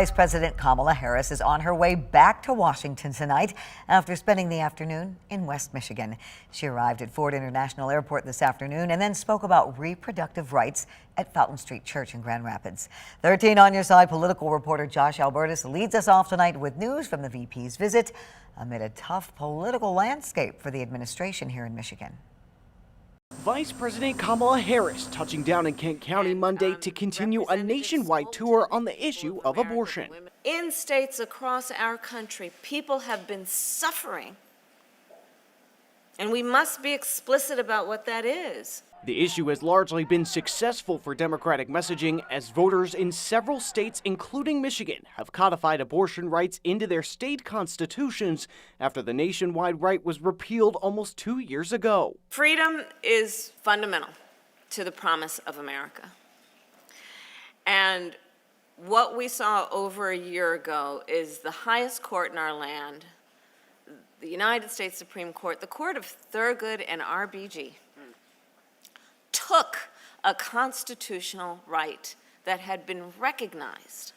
Vice President Kamala Harris is on her way back to Washington tonight after spending the afternoon in West Michigan. She arrived at Ford International Airport this afternoon and then spoke about reproductive rights at Fountain Street Church in Grand Rapids. 13 on your side political reporter Josh Albertus leads us off tonight with news from the VP's visit amid a tough political landscape for the administration here in Michigan. Vice President Kamala Harris touching down in Kent County Monday to continue a nationwide tour on the issue of abortion. In states across our country, people have been suffering, and we must be explicit about what that is. The issue has largely been successful for Democratic messaging as voters in several states, including Michigan, have codified abortion rights into their state constitutions after the nationwide right was repealed almost 2 years ago. Freedom is fundamental to the promise of America. And what we saw over a year ago is the highest court in our land, the United States Supreme Court, the Court of Thurgood and RBG, took a constitutional right that had been recognized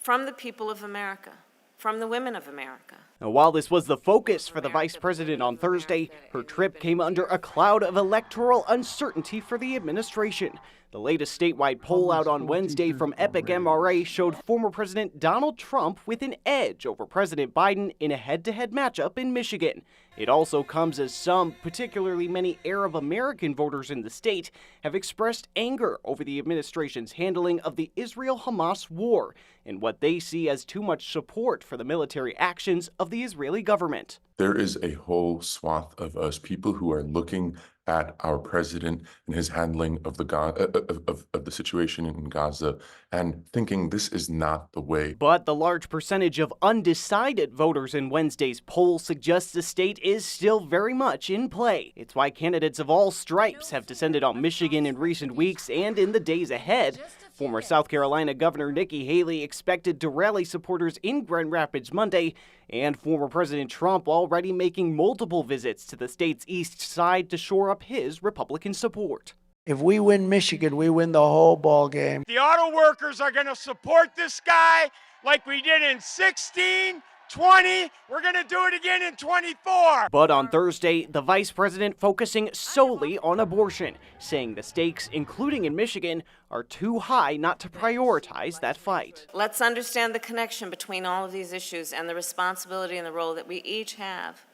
from the people of America, from the women of America. Now, while this was the focus for the vice president on Thursday, her trip came under a cloud of electoral uncertainty for the administration. The latest statewide poll out on Wednesday from Epic MRA showed former President Donald Trump with an edge over President Biden in a head-to-head matchup in Michigan. It also comes as some, particularly many Arab American voters in the state, have expressed anger over the administration's handling of the Israel-Hamas war and what they see as too much support for the military actions of the Israeli government. There is a whole swath of us, people who are looking at our president and his handling of the situation in Gaza and thinking this is not the way. But the large percentage of undecided voters in Wednesday's poll suggests the state is still very much in play. It's why candidates of all stripes have descended on Michigan in recent weeks and in the days ahead. Former South Carolina Governor Nikki Haley expected to rally supporters in Grand Rapids Monday, and former President Trump already making multiple visits to the state's east side to shore up his Republican support. If we win Michigan, we win the whole ball game. The auto workers are going to support this guy like we did in 16, 20. We're going to do it again in 24. But on Thursday, the vice president focusing solely on abortion, saying the stakes, including in Michigan, are too high not to prioritize that fight. Let's understand the connection between all of these issues and the responsibility and the role that we each have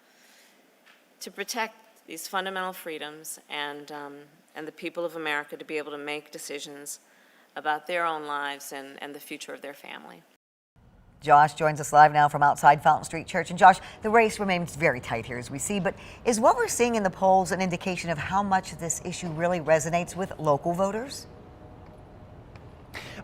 to protect these fundamental freedoms and the people of America to be able to make decisions about their own lives and the future of their family. Josh joins us live now from outside Fountain Street Church. And Josh, the race remains very tight here as we see, but is what we're seeing in the polls an indication of how much this issue really resonates with local voters?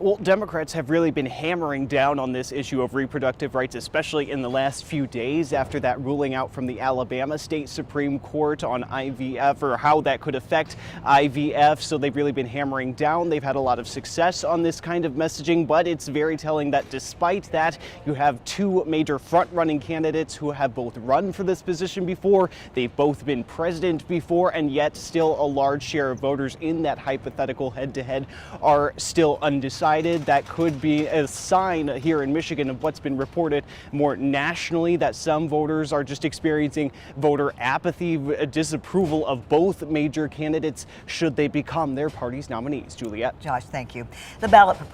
Well, Democrats have really been hammering down on this issue of reproductive rights, especially in the last few days after that ruling out from the Alabama State Supreme Court on IVF or how that could affect IVF. So they've really been hammering down. They've had a lot of success on this kind of messaging, but it's very telling that despite that, you have two major front-running candidates who have both run for this position before. They've both been president before, and yet still a large share of voters in that hypothetical head-to-head are still undecided. That could be a sign here in Michigan of what's been reported more nationally, that some voters are just experiencing voter apathy, disapproval of both major candidates should they become their party's nominees. Juliet. Josh, thank you. The ballot proposal